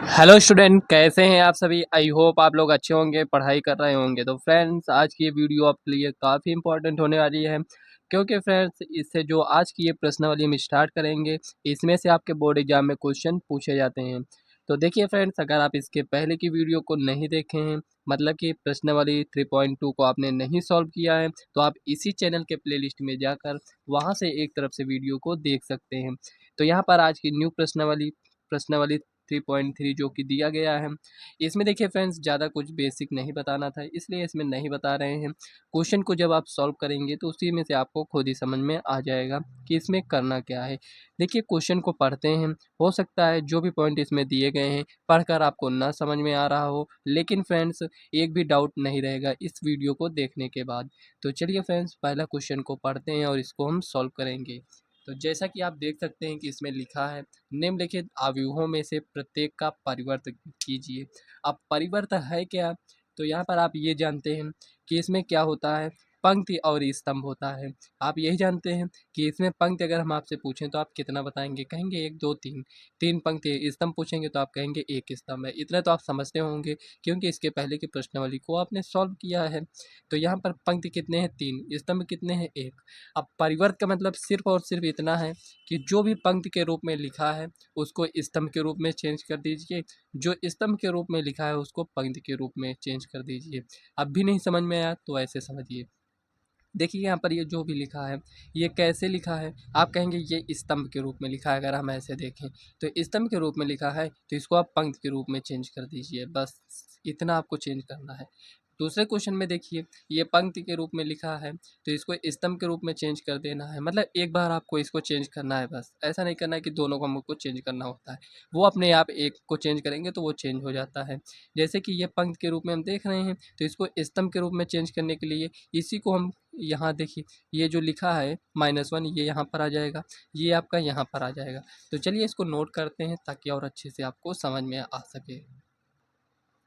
Hello student, कैसे हैं आप सभी। आई होप आप लोग अच्छे होंगे, पढ़ाई कर रहे होंगे। तो फ्रेंड्स, आज की ये वीडियो आपके लिए काफ़ी इंपॉर्टेंट होने वाली है, क्योंकि फ्रेंड्स इससे जो आज की ये प्रश्नावली हम स्टार्ट करेंगे, इसमें से आपके बोर्ड एग्जाम में क्वेश्चन पूछे जाते हैं। तो देखिए फ्रेंड्स, अगर आप इसके पहले की वीडियो को नहीं देखे हैं, मतलब कि प्रश्नावली 3.2 को आपने नहीं सॉल्व किया है, तो आप इसी चैनल के प्लेलिस्ट में जाकर वहाँ से एक तरफ से वीडियो को देख सकते हैं। तो यहाँ पर आज की न्यू प्रश्नावली प्रश्नावली 3.3 जो कि दिया गया है, इसमें देखिए फ्रेंड्स ज़्यादा कुछ बेसिक नहीं बताना था, इसलिए इसमें नहीं बता रहे हैं। क्वेश्चन को जब आप सॉल्व करेंगे तो उसी में से आपको खुद ही समझ में आ जाएगा कि इसमें करना क्या है। देखिए क्वेश्चन को पढ़ते हैं, हो सकता है जो भी पॉइंट इसमें दिए गए हैं पढ़कर आपको ना समझ में आ रहा हो, लेकिन फ्रेंड्स एक भी डाउट नहीं रहेगा इस वीडियो को देखने के बाद। तो चलिए फ्रेंड्स, पहला क्वेश्चन को पढ़ते हैं और इसको हम सॉल्व करेंगे। तो जैसा कि आप देख सकते हैं कि इसमें लिखा है, निम्नलिखित अवयवों में से प्रत्येक का परिवर्त कीजिए। अब परिवर्त है क्या? तो यहाँ पर आप ये जानते हैं कि इसमें क्या होता है, पंक्ति और स्तंभ होता है। आप यही जानते हैं कि इसमें पंक्ति अगर हम आपसे पूछें तो आप कितना बताएंगे, कहेंगे 1 2 3। 3 पंक्ति, स्तंभ पूछेंगे तो आप कहेंगे 1 स्तंभ है। इतना तो आप समझते होंगे, क्योंकि इसके पहले की प्रश्नावली को आपने सॉल्व किया है। तो यहाँ पर पंक्ति कितने हैं? 3। स्तंभ कितने हैं? 1। अब परिवर्त का मतलब सिर्फ और सिर्फ इतना है कि जो भी पंक्ति के रूप में लिखा है उसको स्तंभ के रूप में चेंज कर दीजिए, जो स्तंभ के रूप में लिखा है उसको पंक्ति के रूप में चेंज कर दीजिए। अब भी नहीं समझ में आया तो ऐसे समझिए। देखिए यहाँ पर ये जो भी लिखा है, ये कैसे लिखा है? आप कहेंगे ये स्तंभ के रूप में लिखा है। अगर हम ऐसे देखें तो स्तंभ के रूप में लिखा है, तो इसको आप पंक्ति के रूप में चेंज कर दीजिए, बस इतना आपको चेंज करना है। दूसरे क्वेश्चन में देखिए, ये पंक्ति के रूप में लिखा है तो इसको स्तंभ के रूप में चेंज कर देना है। मतलब एक बार आपको इसको चेंज करना है, बस ऐसा नहीं करना है कि दोनों को हमको चेंज करना होता है। वो अपने आप एक को चेंज करेंगे तो वो चेंज हो जाता है। जैसे कि ये पंक्ति के रूप में हम देख रहे हैं, तो इसको स्तंभ के रूप में चेंज करने के लिए इसी को हम यहाँ देखिए, ये जो लिखा है -1, ये यहाँ पर आ जाएगा, ये आपका यहाँ पर आ जाएगा। तो चलिए इसको नोट करते हैं ताकि और अच्छे से आपको समझ में आ सके।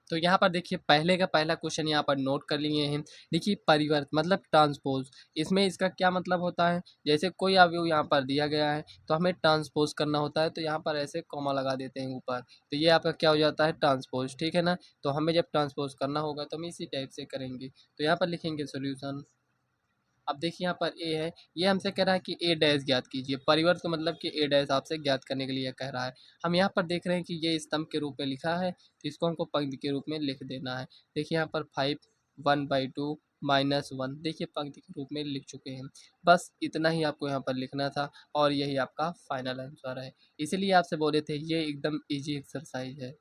तो यहाँ पर देखिए, पहले का पहला क्वेश्चन यहाँ पर नोट कर लिए हैं। देखिए परिवर्त मतलब ट्रांसपोज, इसमें इसका क्या मतलब होता है? जैसे कोई अवयव यहाँ पर दिया गया है तो हमें ट्रांसपोज करना होता है, तो यहाँ पर ऐसे कॉमा लगा देते हैं ऊपर, तो ये आपका क्या हो जाता है? ट्रांसपोज, ठीक है ना। तो हमें जब ट्रांसपोज करना होगा तो हम इसी टाइप से करेंगे। तो यहाँ पर लिखेंगे सोल्यूशन। अब देखिए यहाँ पर ए है, ये हमसे कह रहा है कि ए डैश ज्ञात कीजिए। परिवर्त का मतलब कि ए डैश आपसे ज्ञात करने के लिए कह रहा है। हम यहाँ पर देख रहे हैं कि ये स्तंभ के रूप में लिखा है, तो इसको हमको पंक्ति के रूप में लिख देना है। देखिए यहाँ पर 5 1/2 -1, देखिए पंक्ति के रूप में लिख चुके हैं। बस इतना ही आपको यहाँ पर लिखना था और यही आपका फाइनल आंसर है। इसीलिए आपसे बोले थे ये एकदम ईजी एक्सरसाइज है।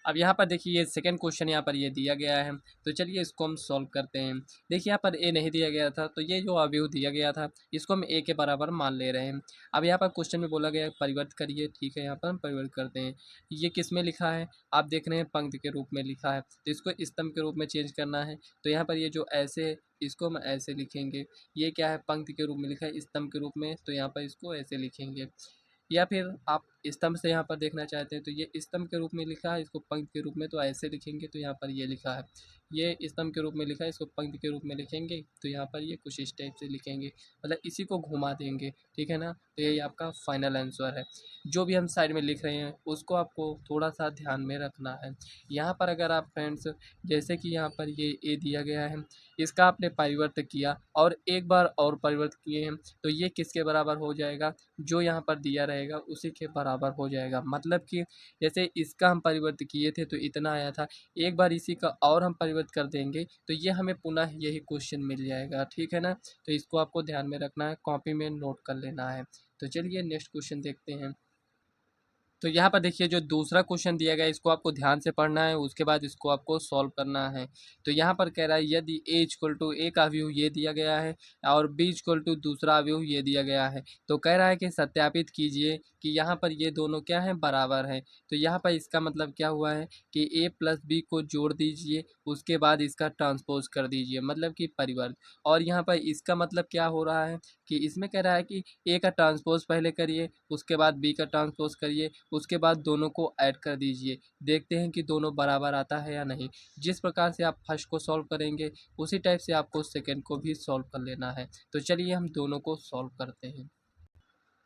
अब यहाँ पर देखिए, ये सेकंड क्वेश्चन यहाँ पर ये दिया गया है, तो चलिए इसको हम सॉल्व करते हैं। देखिए यहाँ पर ए नहीं दिया गया था, तो ये जो अवयव दिया गया था इसको हम ए के बराबर मान ले रहे हैं। अब यहाँ पर क्वेश्चन में बोला गया है परिवर्त करिए, ठीक है, यहाँ पर हम परिवर्त करते हैं। ये किस में लिखा है? आप देख रहे हैं पंक्ति के रूप में लिखा है, तो इसको स्तंभ के रूप में चेंज करना है। तो यहाँ पर ये जो ऐसे, इसको हम ऐसे लिखेंगे। ये क्या है? पंक्ति के रूप में लिखा है, स्तंभ के रूप में, तो यहाँ पर इसको ऐसे लिखेंगे। या फिर आप स्तंभ से यहाँ पर देखना चाहते हैं तो ये स्तंभ के रूप में लिखा है, इसको पंक्ति के रूप में तो ऐसे लिखेंगे, तो यहाँ पर ये लिखा है। ये स्तंभ के रूप में लिखा है, इसको पंक्ति के रूप में लिखेंगे, तो यहाँ पर ये कुछ इस टाइप से लिखेंगे, मतलब इसी को घुमा देंगे, ठीक है ना। तो यही आपका फाइनल आंसर है। जो भी हम साइड में लिख रहे हैं उसको आपको थोड़ा सा ध्यान में रखना है। यहाँ पर अगर आप फ्रेंड्स, जैसे कि यहाँ पर ये ए दिया गया है, इसका आपने परिवर्तन किया और एक बार और परिवर्तन किए हैं, तो ये किसके बराबर हो जाएगा? जो यहाँ पर दिया रहेगा उसी के बराबर हो जाएगा। मतलब कि जैसे इसका हम परिवर्तन किए थे तो इतना आया था, एक बार इसी का और हम परिवर्तन कर देंगे तो ये हमें पुनः यही क्वेश्चन मिल जाएगा, ठीक है ना। तो इसको आपको ध्यान में रखना है, कॉपी में नोट कर लेना है। तो चलिए नेक्स्ट क्वेश्चन देखते हैं। तो यहाँ पर देखिए, जो दूसरा क्वेश्चन दिया गया है इसको आपको ध्यान से पढ़ना है, उसके बाद इसको आपको सॉल्व करना है। तो यहाँ पर कह रहा है यदि a इक्वल टू एक अवयव ये दिया गया है और b इक्वल टू दूसरा अवयव ये दिया गया है, तो कह रहा है कि सत्यापित कीजिए कि यहाँ पर ये दोनों क्या हैं? बराबर हैं। तो यहाँ पर इसका मतलब क्या हुआ है कि a प्लस बी को जोड़ दीजिए, उसके बाद इसका ट्रांसपोज कर दीजिए, मतलब कि परिवर्त। और यहाँ पर इसका मतलब क्या हो रहा है कि इसमें कह रहा है कि ए का ट्रांसपोज पहले करिए, उसके बाद बी का ट्रांसपोज करिए, उसके बाद दोनों को ऐड कर दीजिए। देखते हैं कि दोनों बराबर आता है या नहीं। जिस प्रकार से आप फर्स्ट को सॉल्व करेंगे उसी टाइप से आपको सेकंड को भी सॉल्व कर लेना है। तो चलिए हम दोनों को सॉल्व करते हैं।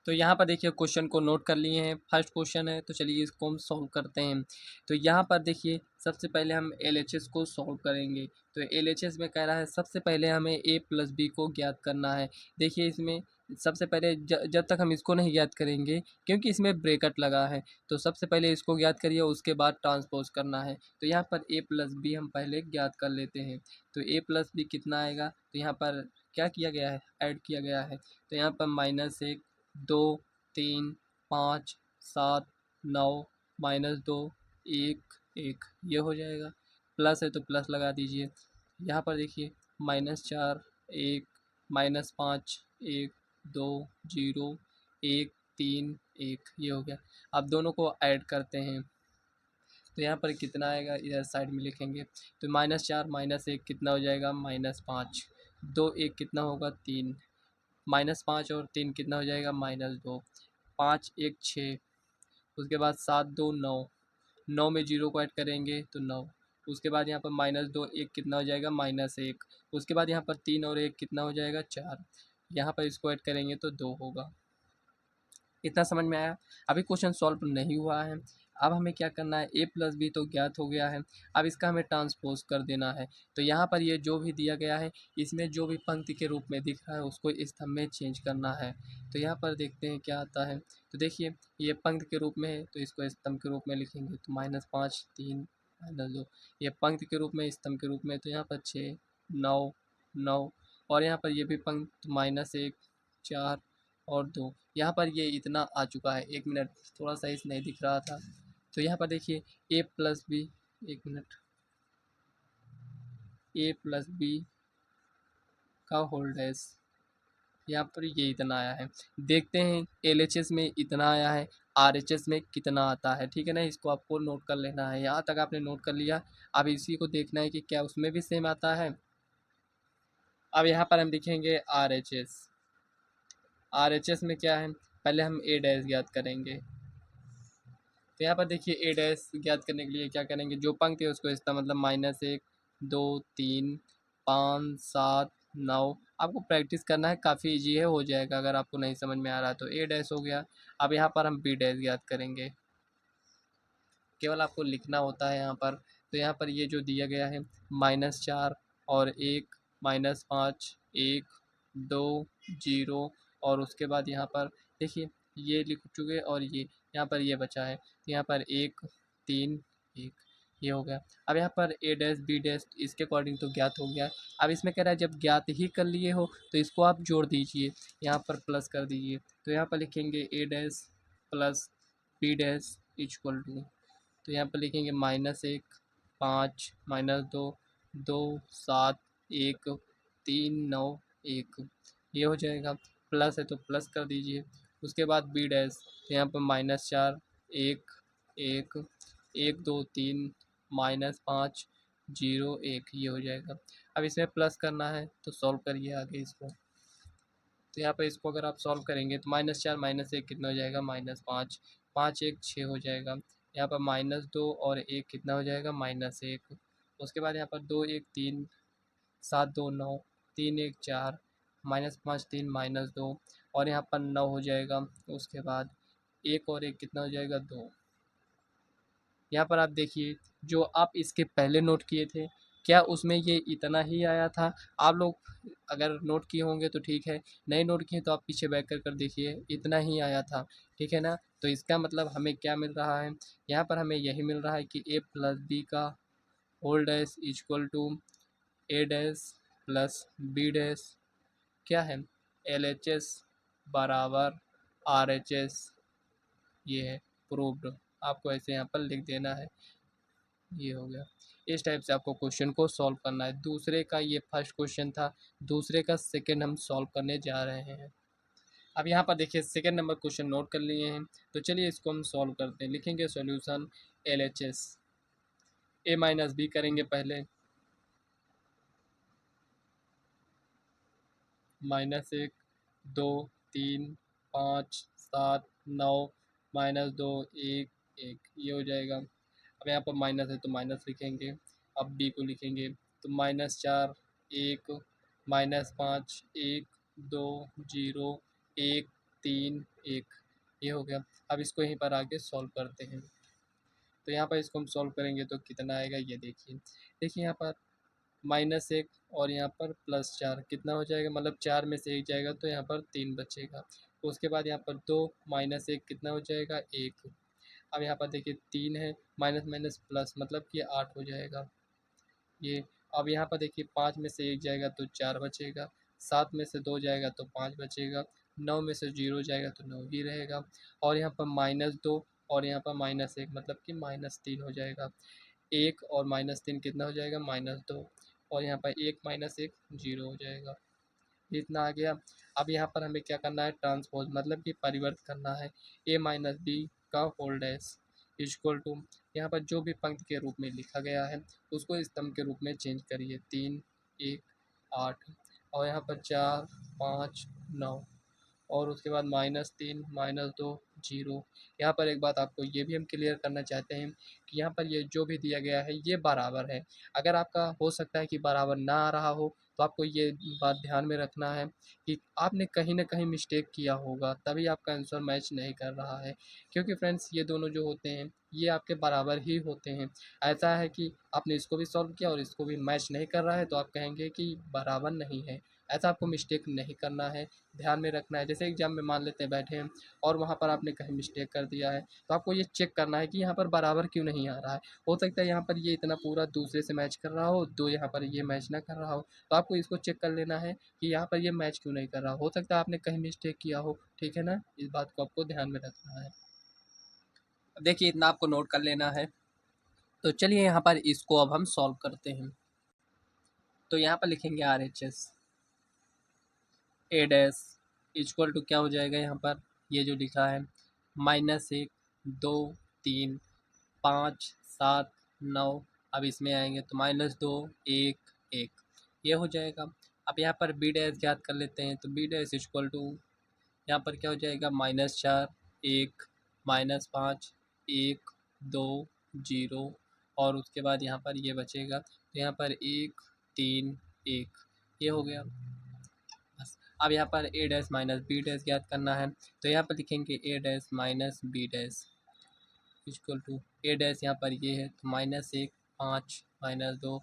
तो यहाँ पर देखिए क्वेश्चन को नोट कर लिए हैं। फर्स्ट क्वेश्चन है, तो चलिए इसको हम सॉल्व करते हैं। तो यहाँ पर देखिए सबसे पहले हम एलएचएस को सॉल्व करेंगे। तो एलएचएस में कह रहा है सबसे पहले हमें ए प्लस बी को ज्ञात करना है। देखिए इसमें सबसे पहले जब तक हम इसको नहीं ज्ञात करेंगे, क्योंकि इसमें ब्रैकेट लगा है, तो सबसे पहले इसको ज्ञात करिए, उसके बाद ट्रांसपोज करना है। तो यहाँ पर ए प्लस बी हम पहले ज्ञात कर लेते हैं। तो ए प्लस बी कितना आएगा, तो यहाँ पर क्या किया गया है, ऐड किया गया है। तो यहाँ पर -1, 2, 3, 5, 7, 9, -2, 1, 1 ये हो जाएगा। प्लस है तो प्लस लगा दीजिए। यहाँ पर देखिए -4, 1, -5, 1, 2, 0, 1, 3, 1 ये हो गया। अब दोनों को ऐड करते हैं, तो यहाँ पर कितना आएगा इधर साइड में लिखेंगे। तो -4 -1 कितना हो जाएगा, -5, 2 1 कितना होगा 3, -5 और 3 कितना हो जाएगा, -2, 5 1 6, उसके बाद 7 2 9, 9 में 0 को ऐड करेंगे तो 9, उसके बाद यहाँ पर -2 1 कितना हो जाएगा, -1, उसके बाद यहाँ पर 3 और 1 कितना हो जाएगा 4, यहाँ पर इसको ऐड करेंगे तो 2 होगा। इतना समझ में आया। अभी क्वेश्चन सॉल्व नहीं हुआ है। अब हमें क्या करना है, ए प्लस बी तो ज्ञात हो गया है, अब इसका हमें ट्रांसपोज कर देना है। तो यहाँ पर ये जो भी दिया गया है, इसमें जो भी पंक्ति के रूप में दिख रहा है उसको स्तंभ में चेंज करना है। तो यहाँ पर देखते हैं क्या आता है। तो देखिए ये पंक्ति के रूप में है, तो इसको स्तंभ के रूप में लिखेंगे। तो -5 3 -2, ये पंक्ति के रूप में, स्तंभ के रूप में, तो यहाँ पर 6 9 9, और यहाँ पर ये भी पंक्ति -1 4 और 2, यहाँ पर ये इतना आ चुका है। 1 मिनट, थोड़ा सा इस नहीं दिख रहा था। तो यहाँ पर देखिए ए प्लस बी, 1 मिनट, ए प्लस बी का होल डैश, यहाँ पर ये इतना आया है। देखते हैं एलएचएस में इतना आया है, आरएचएस में कितना आता है, ठीक है ना। इसको आपको नोट कर लेना है। यहाँ तक आपने नोट कर लिया, अब इसी को देखना है कि क्या उसमें भी सेम आता है। अब यहाँ पर हम लिखेंगे आरएचएस। आरएचएस में क्या है, पहले हम ए डैश ज्ञात करेंगे। तो यहाँ पर देखिए ए डैश ज्ञात करने के लिए क्या करेंगे, जो पंक्ति है उसको इसका मतलब -1 2 3 5 7 9, आपको प्रैक्टिस करना है, काफ़ी इजी है, हो जाएगा। अगर आपको नहीं समझ में आ रहा है तो ए डैश हो गया। अब यहाँ पर हम बी डैश ज्ञात करेंगे, केवल आपको लिखना होता है यहाँ पर। तो यहाँ पर ये जो दिया गया है -4 और 1, -5 1 2 0, और उसके बाद यहाँ पर देखिए ये लिख चुके और ये यहाँ पर ये बचा है। तो यहाँ पर 1 3 1 ये हो गया। अब यहाँ पर ए डैश बी डैश इसके अकॉर्डिंग तो ज्ञात हो गया। अब इसमें कह रहा है जब ज्ञात ही कर लिए हो तो इसको आप जोड़ दीजिए, यहाँ पर प्लस कर दीजिए। तो यहाँ पर लिखेंगे A dash plus B dash equal to, तो यहाँ पर लिखेंगे -1 5 -2 2 7 1 3 9 1 ये हो जाएगा। प्लस है तो प्लस कर दीजिए। उसके बाद बी डैश, तो यहाँ पर -4 1 1 1 2 3 -5 0 1 ये हो जाएगा। अब इसमें प्लस करना है तो सॉल्व करिए आगे इसको। तो यहाँ पर इसको अगर आप सॉल्व करेंगे तो -4 -1 कितना हो जाएगा, -5, 5 1 6 हो जाएगा। यहाँ पर -2 और 1 कितना हो जाएगा, -1। उसके बाद यहाँ पर 2 1 3 7 2 9 3 1 4, -5 3 -2, और यहाँ पर 9 हो जाएगा। उसके बाद 1 और 1 कितना हो जाएगा, 2। यहाँ पर आप देखिए जो आप इसके पहले नोट किए थे, क्या उसमें ये इतना ही आया था। आप लोग अगर नोट किए होंगे तो ठीक है, नहीं नोट किए तो आप पीछे बैक कर देखिए, इतना ही आया था, ठीक है ना। तो इसका मतलब हमें क्या मिल रहा है, यहाँ पर हमें यही मिल रहा है कि ए प्लस बी का whole dash equal to A dash plus B dash क्या है, एल एच एस बराबर आर एच एस, ये है प्रूव्ड। आपको ऐसे यहाँ पर लिख देना है, ये हो गया। इस टाइप से आपको क्वेश्चन को सॉल्व करना है। दूसरे का ये फर्स्ट क्वेश्चन था, दूसरे का सेकंड हम सॉल्व करने जा रहे हैं। अब यहाँ पर देखिए सेकंड नंबर क्वेश्चन नोट कर लिए हैं, तो चलिए इसको हम सॉल्व करते हैं। लिखेंगे सॉल्यूशन एल एच एस, ए माइनस बी करेंगे पहले, -1 2 3 5 7 9 -2 1 1 ये हो जाएगा। अब यहाँ पर माइनस है तो माइनस लिखेंगे। अब बी को लिखेंगे तो -4 1 -5 1 2 0 1 3 1 ये हो गया। अब इसको यहीं पर आके सॉल्व करते हैं। तो यहाँ पर इसको हम सॉल्व करेंगे तो कितना आएगा ये देखिए। देखिए यहाँ पर -1 और यहाँ पर +4 कितना हो जाएगा, मतलब 4 में से 1 जाएगा तो यहाँ पर 3 बचेगा। उसके बाद यहाँ पर 2 -1 कितना हो जाएगा 1। अब यहाँ पर देखिए 3 है, माइनस माइनस प्लस मतलब कि 8 हो जाएगा ये। अब यहाँ पर देखिए 5 में से 1 जाएगा तो 4 बचेगा, 7 में से 2 जाएगा तो 5 बचेगा, 9 में से 0 जाएगा तो 9 ही रहेगा। और यहाँ पर -2 और यहाँ पर -1 मतलब कि -3 हो जाएगा। 1 और -3 कितना हो जाएगा -2 और यहाँ पर 1 -1 0 हो जाएगा। इतना आ गया। अब यहाँ पर हमें क्या करना है, ट्रांसपोज मतलब कि परिवर्त करना है। a माइनस बी का होल डैश इक्वल टू, यहाँ पर जो भी पंक्ति के रूप में लिखा गया है उसको स्तंभ के रूप में चेंज करिए। 3 1 8 और यहाँ पर 4 5 9 और उसके बाद -3 -2 0। यहाँ पर एक बात आपको ये भी हम क्लियर करना चाहते हैं कि यहाँ पर ये जो भी दिया गया है ये बराबर है। अगर आपका हो सकता है कि बराबर ना आ रहा हो तो आपको ये बात ध्यान में रखना है कि आपने कहीं न कहीं मिस्टेक किया होगा, तभी आपका आंसर मैच नहीं कर रहा है। क्योंकि फ्रेंड्स ये दोनों जो होते हैं ये आपके बराबर ही होते हैं। ऐसा है कि आपने इसको भी सॉल्व किया और इसको भी मैच नहीं कर रहा है तो आप कहेंगे कि बराबर नहीं है। ऐसा आपको मिस्टेक नहीं करना है, ध्यान में रखना है। जैसे एग्जाम में मान लेते हैं बैठे हैं और वहाँ पर आपने कहीं मिस्टेक कर दिया है तो आपको ये चेक करना है कि यहाँ पर बराबर क्यों नहीं आ रहा है। हो सकता है यहाँ पर ये इतना पूरा दूसरे से मैच कर रहा हो तो यहाँ पर ये मैच ना कर रहा हो, तो आपको इसको चेक कर लेना है कि यहाँ पर ये मैच क्यों नहीं कर रहा। हो सकता है आपने कहीं मिस्टेक किया हो, ठीक है ना, इस बात को आपको ध्यान में रखना है। अब देखिए इतना आपको नोट कर लेना है। तो चलिए यहाँ पर इसको अब हम सॉल्व करते हैं। तो यहाँ पर लिखेंगे RHS A dash equal to क्या हो जाएगा, यहाँ पर ये जो लिखा है -1 2 3 5 7 9। अब इसमें आएंगे तो -2 1 1 ये हो जाएगा। अब यहाँ पर बी डैश ज्ञात कर लेते हैं। तो बी डैश इक्वल टू यहाँ पर क्या हो जाएगा -4 1 -5 1 2 0 और उसके बाद यहाँ पर ये बचेगा तो यहाँ पर 1 3 1 ये हो गया बस। अब यहाँ पर A dash minus B dash ज्ञात करना है। तो यहाँ पर लिखेंगे A dash minus B dash equal to A dash यहाँ पर ये है तो -1 5 -2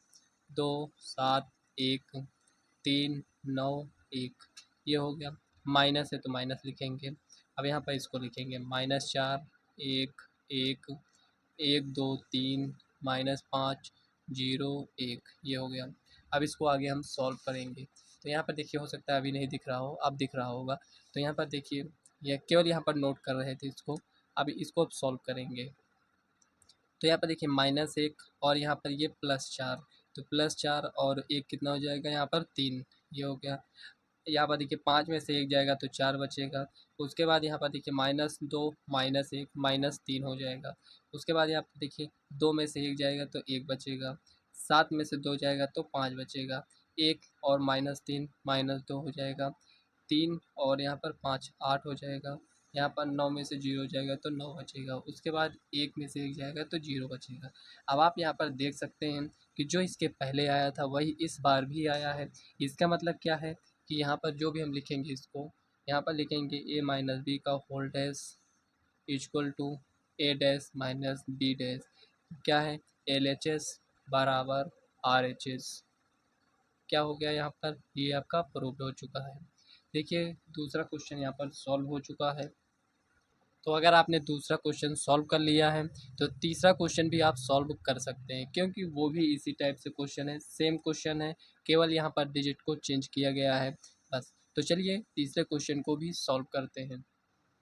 2 7 1 3 9 1 ये हो गया। माइनस है तो माइनस लिखेंगे। अब यहाँ पर इसको लिखेंगे -4 1 1 1 2 3 -5 0 1 ये हो गया। अब इसको आगे हम सॉल्व करेंगे। तो यहाँ पर देखिए हो सकता है अभी नहीं दिख रहा हो, अब दिख रहा होगा। तो यहाँ पर देखिए यह केवल यहाँ पर नोट कर रहे थे इसको, अभी इसको अब सॉल्व करेंगे। तो यहाँ पर देखिए -1 और यहाँ पर ये +4 तो +4 और 1 कितना हो जाएगा, यहाँ पर 3 ये हो गया। यहाँ पर देखिए 5 में से 1 जाएगा तो 4 बचेगा। उसके बाद यहाँ पर देखिए -2 -1 -3 हो जाएगा। उसके बाद यहाँ पर देखिए 2 में से 1 जाएगा तो 1 बचेगा, 7 में से 2 जाएगा तो 5 बचेगा, 1 और -3 -2 हो जाएगा, 3 और यहाँ पर 5 8 हो जाएगा। यहाँ पर 9 में से 0 जाएगा तो 9 बचेगा। उसके बाद 1 में से 1 जाएगा तो 0 बचेगा। अब आप यहाँ पर देख सकते हैं कि जो इसके पहले आया था वही इस बार भी आया है। इसका मतलब क्या है कि यहाँ पर जो भी हम लिखेंगे इसको यहाँ पर लिखेंगे a माइनस बी का whole dash equal to A dash minus B dash क्या है, LHS बराबर RHS। क्या हो गया यहाँ पर, ये आपका प्रूव्ड हो चुका है। देखिए दूसरा क्वेश्चन यहाँ पर सॉल्व हो चुका है। तो अगर आपने दूसरा क्वेश्चन सॉल्व कर लिया है तो तीसरा क्वेश्चन भी आप सॉल्व कर सकते हैं, क्योंकि वो भी इसी टाइप से क्वेश्चन है, सेम क्वेश्चन है, केवल यहाँ पर डिजिट को चेंज किया गया है बस। तो चलिए तीसरे क्वेश्चन को भी सॉल्व करते हैं।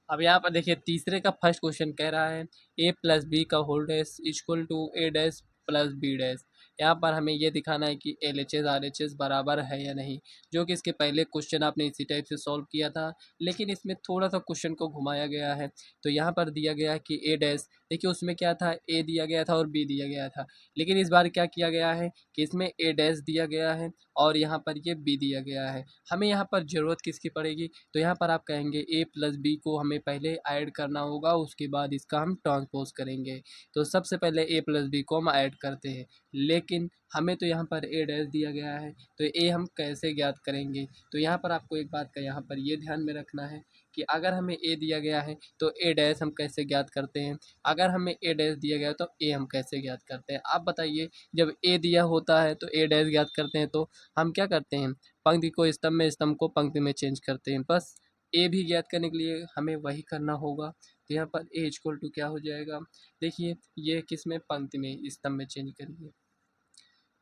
अब यहाँ पर देखिए तीसरे का फर्स्ट क्वेश्चन कह रहा है a प्लस बी का whole dash equal to A dash plus B dash. यहाँ पर हमें ये दिखाना है कि LHS RHS बराबर है या नहीं, जो कि इसके पहले क्वेश्चन आपने इसी टाइप से सॉल्व किया था, लेकिन इसमें थोड़ा सा क्वेश्चन को घुमाया गया है। तो यहाँ पर दिया गया है कि ए डैश, देखिए उसमें क्या था, ए दिया गया था और बी दिया गया था, लेकिन इस बार क्या किया गया है कि इसमें ए डैश दिया गया है और यहाँ पर ये बी दिया गया है। हमें यहाँ पर ज़रूरत किसकी पड़ेगी, तो यहाँ पर आप कहेंगे a प्लस बी को हमें पहले ऐड करना होगा, उसके बाद इसका हम ट्रांसपोज करेंगे। तो सबसे पहले a प्लस बी को हम ऐड करते हैं, लेकिन हमें तो यहाँ पर a डैश दिया गया है तो a हम कैसे ज्ञात करेंगे। तो यहाँ पर आपको एक बात का यहाँ पर ये ध्यान में रखना है कि अगर हमें ए दिया गया है तो ए डैश हम कैसे ज्ञात करते हैं, अगर हमें ए डैश दिया गया है तो ए हम कैसे ज्ञात करते हैं। आप बताइए, जब ए दिया होता है तो ए डैश ज्ञात करते हैं तो हम क्या करते हैं, पंक्ति को स्तंभ में, स्तंभ को पंक्ति में चेंज करते हैं। बस ए भी ज्ञात करने के लिए हमें वही करना होगा। तो यहाँ पर ए इक्वल टू क्या हो जाएगा, देखिए ये किस में, पंक्ति में, स्तंभ में चेंज करिए,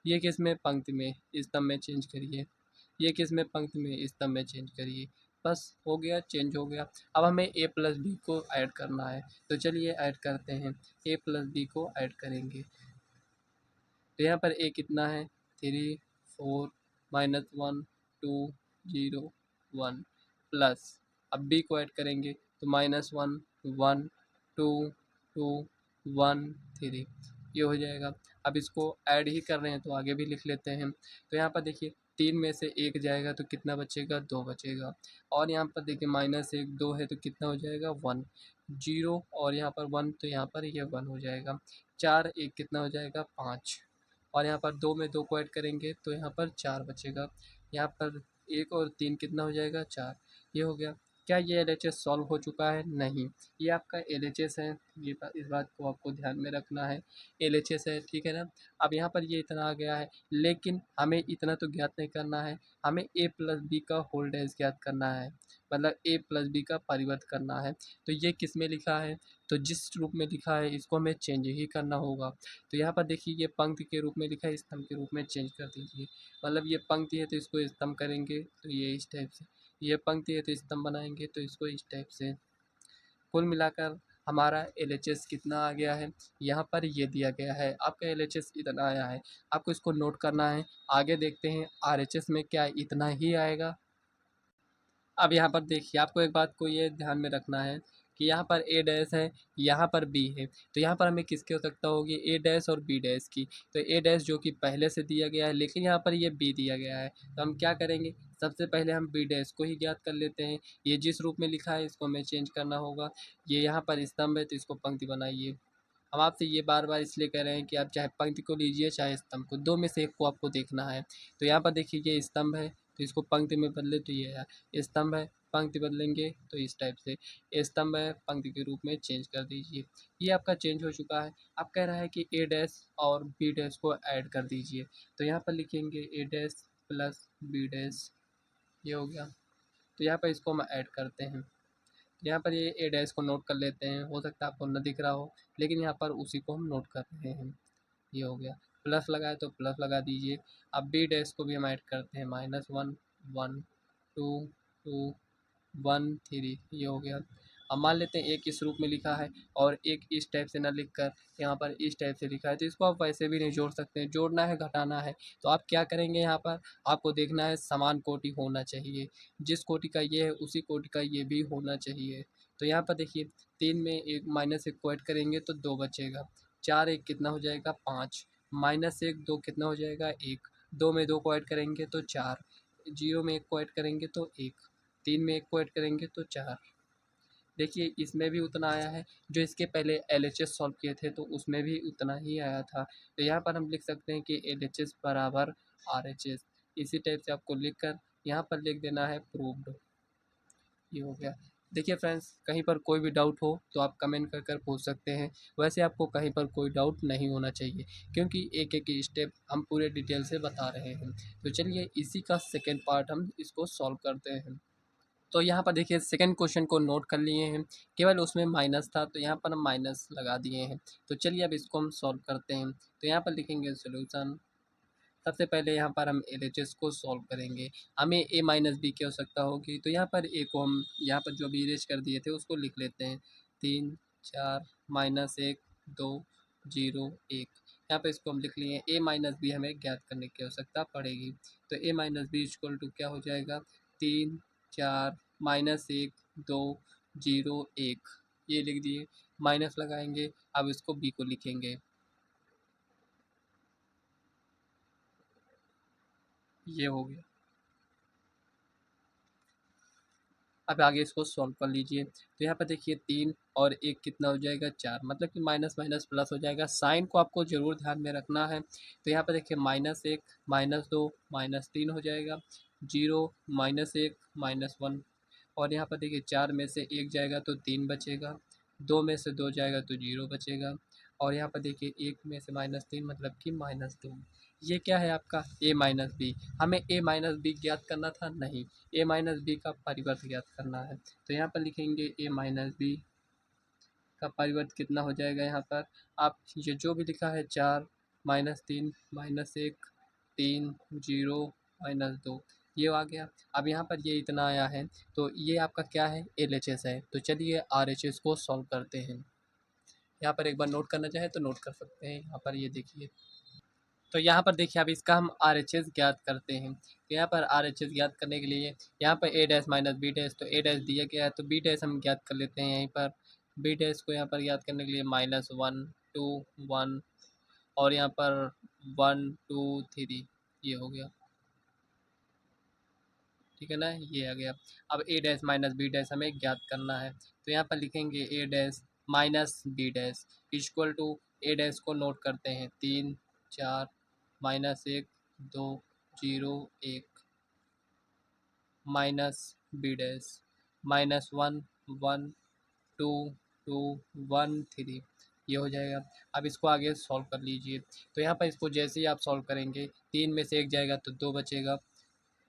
ये किस में, पंक्ति में, स्तंभ में चेंज करिए, ये किस में, पंक्ति में, स्तंभ में चेंज करिए। बस हो गया, चेंज हो गया। अब हमें ए प्लस बी को ऐड करना है, तो चलिए ऐड करते हैं, ए प्लस बी को ऐड करेंगे। तो यहाँ पर ए कितना है, 3 4 -1 2 0 1 प्लस, अब बी को ऐड करेंगे तो -1 1 2 2 1 3, ये हो जाएगा। अब इसको ऐड ही कर रहे हैं तो आगे भी लिख लेते हैं। तो यहाँ पर देखिए 3 में से 1 जाएगा तो कितना बचेगा, 2 बचेगा। और यहाँ पर देखिए -1 2 है तो कितना हो जाएगा, 1 0, और यहाँ पर 1 तो यहाँ पर ये 1 हो जाएगा। 4 1 कितना हो जाएगा, 5, और यहाँ पर 2 में 2 को ऐड करेंगे तो यहाँ पर 4 बचेगा। यहाँ पर 1 और 3 कितना हो जाएगा, 4, ये हो गया। क्या ये एलएचएस सॉल्व हो चुका है, नहीं, ये आपका एलएचएस है, ये इस बात को आपको ध्यान में रखना है, एलएचएस है, ठीक है ना। अब यहाँ पर ये इतना आ गया है, लेकिन हमें इतना तो ज्ञात नहीं करना है, हमें ए प्लस बी का होल डैश ज्ञात करना है, मतलब ए प्लस बी का परिवर्त करना है। तो ये किस में लिखा है, तो जिस रूप में लिखा है इसको हमें चेंज ही करना होगा। तो यहाँ पर देखिए ये पंक्ति के रूप में लिखा है, स्तंभ के रूप में चेंज कर दीजिए। मतलब ये पंक्ति है तो इसको स्तंभ करेंगे तो ये इस टाइप से, ये पंक्ति है तो स्तंभ बनाएंगे तो इसको इस टाइप से। कुल मिलाकर हमारा एलएचएस कितना आ गया है, यहाँ पर ये दिया गया है, आपका एलएचएस इतना आया है, आपको इसको नोट करना है। आगे देखते हैं आरएचएस में क्या इतना ही आएगा। अब यहाँ पर देखिए आपको एक बात को ये ध्यान में रखना है कि यहाँ पर ए डैश है, यहाँ पर बी है, तो यहाँ पर हमें किसकी आवश्यकता होगी, ए डैश और बी डैश की। तो ए डैश जो कि पहले से दिया गया है, लेकिन यहाँ पर ये बी दिया गया है, तो हम क्या करेंगे, सबसे पहले हम बी डैश को ही ज्ञात कर लेते हैं। ये जिस रूप में लिखा है इसको हमें चेंज करना होगा। ये यहाँ पर स्तंभ है तो इसको पंक्ति बनाइए। हम आपसे ये बार बार इसलिए कह रहे हैं कि आप चाहे पंक्ति को लीजिए चाहे स्तंभ को, दो में से एक को आपको देखना है। तो यहाँ पर देखिए ये स्तंभ है तो इसको पंक्ति में बदले तो ये है, स्तंभ है पंक्ति बदलेंगे तो इस टाइप से, स्तंभ है पंक्ति के रूप में चेंज कर दीजिए। ये आपका चेंज हो चुका है। अब कह रहा है कि ए डैश और बी डैश को ऐड कर दीजिए, तो यहाँ पर लिखेंगे A dash plus B dash, ये हो गया। तो यहाँ पर इसको हम ऐड करते हैं, यहाँ पर ये ए डैश को नोट कर लेते हैं, हो सकता है आपको न दिख रहा हो, लेकिन यहाँ पर उसी को हम नोट कर रहे हैं। ये हो गया, प्लस लगाए तो प्लस लगा दीजिए। अब बी डैश को भी हम ऐड करते हैं, -1 1 2 2 1 3, ये हो गया। अब मान लेते हैं एक इस रूप में लिखा है और एक इस टाइप से ना लिख कर यहाँ पर इस टाइप से लिखा है, तो इसको आप वैसे भी नहीं जोड़ सकते हैं, जोड़ना है घटाना है तो आप क्या करेंगे, यहाँ पर आपको देखना है समान कोटि होना चाहिए, जिस कोटि का ये है उसी कोटि का ये भी होना चाहिए। तो यहाँ पर देखिए 3 में एक -1 को ऐड करेंगे तो 2 बचेगा, 4 1 कितना हो जाएगा, 5, -1 2 कितना हो जाएगा, 1, 2 में 2 को ऐड करेंगे तो 4, 0 में 1 को ऐड करेंगे तो 1, 3 में 1 को ऐड करेंगे तो 4। देखिए इसमें भी उतना आया है, जो इसके पहले एलएचएस सॉल्व किए थे तो उसमें भी उतना ही आया था। तो यहाँ पर हम लिख सकते हैं कि एलएचएस बराबर आरएचएस, इसी टाइप से आपको लिख कर यहाँ पर लिख देना है प्रूव्ड, ये हो गया। देखिए फ्रेंड्स, कहीं पर कोई भी डाउट हो तो आप कमेंट कर कर पूछ सकते हैं, वैसे आपको कहीं पर कोई डाउट नहीं होना चाहिए क्योंकि एक एक स्टेप हम पूरे डिटेल से बता रहे हैं। तो चलिए इसी का सेकेंड पार्ट हम इसको सॉल्व करते हैं। तो यहाँ पर देखिए सेकंड क्वेश्चन को नोट कर लिए हैं, केवल उसमें माइनस था तो यहाँ पर हम माइनस लगा दिए हैं। तो चलिए अब इसको हम सॉल्व करते हैं। तो यहाँ पर लिखेंगे सोल्यूशन, सबसे पहले यहाँ पर हम एलएचएस को सॉल्व करेंगे, हमें ए माइनस बी की आवश्यकता होगी। तो यहाँ पर ए को हम यहाँ पर जो भी इरेज कर दिए थे उसको लिख लेते हैं, 3 4 -1 2 0 1, यहाँ पर इसको हम लिख लिए। ए माइनस बी हमें ज्ञात करने की आवश्यकता पड़ेगी, तो ए माइनस बी इक्वल टू क्या हो जाएगा, 3 4 -1 2 0 1, ये लिख दिए, माइनस लगाएंगे। अब इसको बी को लिखेंगे, ये हो गया। अब आगे इसको सॉल्व कर लीजिए। तो यहाँ पर देखिए 3 और 1 कितना हो जाएगा, 4, मतलब कि माइनस माइनस प्लस हो जाएगा। साइन को आपको ज़रूर ध्यान में रखना है। तो यहाँ पर देखिए -1 -2 -3 हो जाएगा, 0 -1 -1, और यहाँ पर देखिए 4 में से 1 जाएगा तो 3 बचेगा, 2 में से 2 जाएगा तो 0 बचेगा, और यहाँ पर देखिए 1 में से -3 मतलब कि -2। ये क्या है आपका a माइनस बी। हमें a माइनस बी ज्ञात करना था, नहीं, a माइनस बी का परिवर्त ज्ञात करना है। तो यहाँ पर लिखेंगे a माइनस बी का परिवर्त कितना हो जाएगा। यहाँ पर आप ये जो भी लिखा है 4 -3 -1 3 0 -2 ये आ गया। अब यहाँ पर ये इतना आया है तो ये आपका क्या है, LHS है। तो चलिए RHS को सॉल्व करते हैं। यहाँ पर एक बार नोट करना चाहे तो नोट कर सकते हैं। यहाँ पर ये देखिए, तो यहाँ पर देखिए अब इसका हम RHS ज्ञात करते हैं। तो यहाँ पर RHS ज्ञात करने के लिए यहाँ पर a dash minus B dash, तो a डैश दिया गया है तो b डैश हम ज्ञात कर लेते हैं। यहीं पर b डैश को यहाँ पर ज्ञात करने के लिए -1 2 1 और यहाँ पर 1 2 3 ये हो गया, ठीक है ना, ये आ गया। अब a dash minus B dash हमें ज्ञात करना है। तो यहाँ पर लिखेंगे a dash minus B dash equal to a dash को नोट करते हैं 3 4 -1 2 0 1 माइनस बी डैश -1 1 2 2 1 3 ये हो जाएगा। अब इसको आगे सॉल्व कर लीजिए। तो यहाँ पर इसको जैसे ही आप सॉल्व करेंगे 3 में से 1 जाएगा तो 2 बचेगा।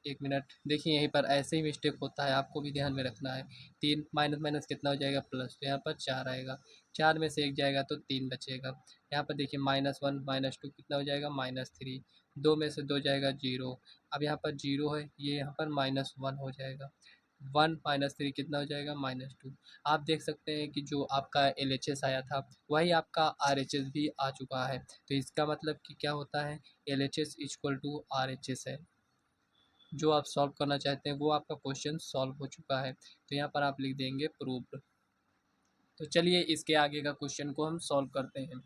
1 मिनट देखिए, यहीं पर ऐसे ही मिस्टेक होता है, आपको भी ध्यान में रखना है। 3 माइनस माइनस कितना हो जाएगा, प्लस, तो यहाँ पर 4 आएगा। 4 में से 1 जाएगा तो 3 बचेगा। यहाँ पर देखिए -1 -2 कितना हो जाएगा, -3। 2 में से 2 जाएगा 0। अब यहाँ पर 0 है, ये यहाँ पर -1 हो जाएगा। 1 -3 कितना हो जाएगा, -2। आप देख सकते हैं कि जो आपका LHS आया था वही आपका RHS भी आ चुका है। तो इसका मतलब कि क्या होता है, LHS इक्वल टू RHS है। जो आप सॉल्व करना चाहते हैं वो आपका क्वेश्चन सॉल्व हो चुका है। तो यहाँ पर आप लिख देंगे प्रूव्ड। तो चलिए इसके आगे का क्वेश्चन को हम सॉल्व करते हैं।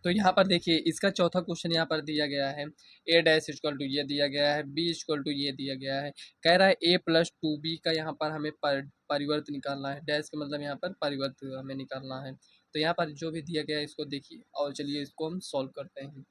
तो यहाँ पर देखिए इसका चौथा क्वेश्चन यहाँ पर दिया गया है, a डैश इक्वल टू ये दिया गया है, b इक्वल टू ये दिया गया है। कह रहा है a प्लस 2b का यहाँ पर हमें परिवर्त निकालना है। डैश का मतलब यहाँ पर परिवर्त हमें निकालना है। तो यहाँ पर जो भी दिया गया है इसको देखिए और चलिए इसको हम सॉल्व करते हैं।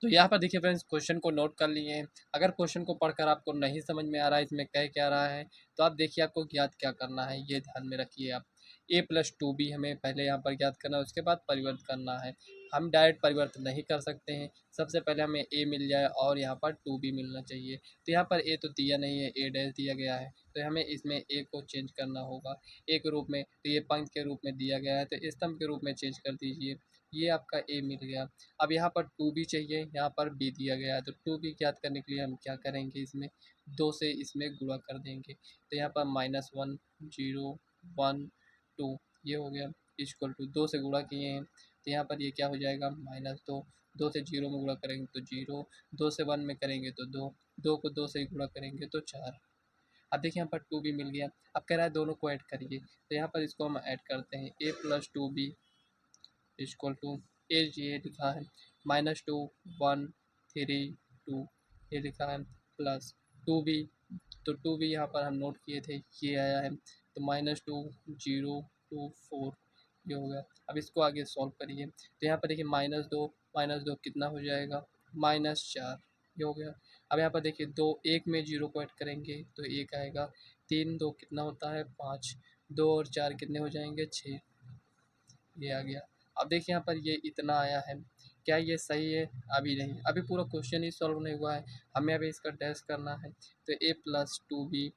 तो यहाँ पर देखिए फ्रेंड्स, क्वेश्चन को नोट कर लिए हैं। अगर क्वेश्चन को पढ़कर आपको नहीं समझ में आ रहा है इसमें कह क्या रहा है, तो आप देखिए आपको ज्ञात क्या करना है, ये ध्यान में रखिए आप। a प्लस 2b हमें पहले यहाँ पर ज्ञात करना है, उसके बाद परिवर्त करना है। हम डायरेक्ट परिवर्तन नहीं कर सकते हैं, सबसे पहले हमें a मिल जाए और यहाँ पर 2b मिलना चाहिए। तो यहाँ पर a तो दिया नहीं है, a डैश दिया गया है, तो हमें इसमें a को चेंज करना होगा a के रूप में। तो ये पंक्ति के रूप में दिया गया है तो स्तंभ के रूप में चेंज कर दीजिए। ये आपका a मिल गया। अब यहाँ पर 2b चाहिए, यहाँ पर b दिया गया है, तो 2b ज्ञात करने के लिए हम क्या करेंगे, इसमें 2 से इसमें गुणा कर देंगे। तो यहाँ पर -1 0 1 2 ये हो गया इक्वल टू 2 से गुणा किए हैं तो यहाँ पर ये क्या हो जाएगा, -2। 2 से 0 में गुणा करेंगे तो 0, 2 से 1 में करेंगे तो 2, 2 को 2 से गुणा करेंगे तो 4। अब देखिए यहाँ पर 2b मिल गया। अब कह रहा है दोनों को ऐड करिए, तो यहाँ पर इसको हम ऐड करते हैं। a plus 2b equal to as ये लिखा है -2 1 3 2 ये लिखा है प्लस 2b। तो 2b यहाँ पर हम नोट किए थे, ये आया है। तो -2 0 2 4 ये हो गया। अब इसको आगे सॉल्व करिए। तो यहाँ पर देखिए -2 कितना हो जाएगा, -4 ये हो गया। अब यहाँ पर देखिए 2 1 में 0 को ऐड करेंगे तो 1 आएगा। 3 2 कितना होता है 5, 2 और 4 कितने हो जाएंगे 6 ये आ गया। अब देखिए यहाँ पर ये इतना आया है, क्या ये सही है, अभी नहीं, अभी पूरा क्वेश्चन ही सॉल्व नहीं हुआ है, हमें अभी इसका डैश करना है। तो a प्लस 2b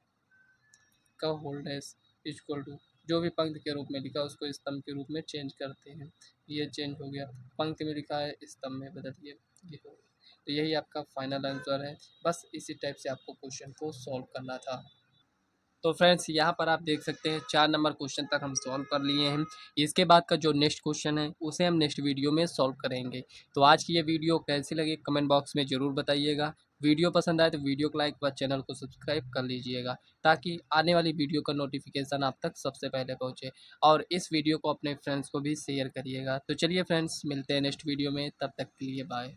का होल डैश इक्वल टू जो भी पंक्ति के रूप में लिखा उसको स्तंभ के रूप में चेंज करते हैं। ये चेंज हो गया, पंक्ति में लिखा है स्तंभ में बदलिए, ये हो गया। तो यही आपका फाइनल आंसर है। बस इसी टाइप से आपको क्वेश्चन को सॉल्व करना था। तो फ्रेंड्स यहाँ पर आप देख सकते हैं 4 नंबर क्वेश्चन तक हम सॉल्व कर लिए हैं। इसके बाद का जो नेक्स्ट क्वेश्चन है उसे हम नेक्स्ट वीडियो में सॉल्व करेंगे। तो आज की ये वीडियो कैसी लगी कमेंट बॉक्स में ज़रूर बताइएगा। वीडियो पसंद आए तो वीडियो को लाइक व चैनल को सब्सक्राइब कर लीजिएगा ताकि आने वाली वीडियो का नोटिफिकेशन आप तक सबसे पहले पहुँचे, और इस वीडियो को अपने फ्रेंड्स को भी शेयर करिएगा। तो चलिए फ्रेंड्स, मिलते हैं नेक्स्ट वीडियो में, तब तक के लिए बाय।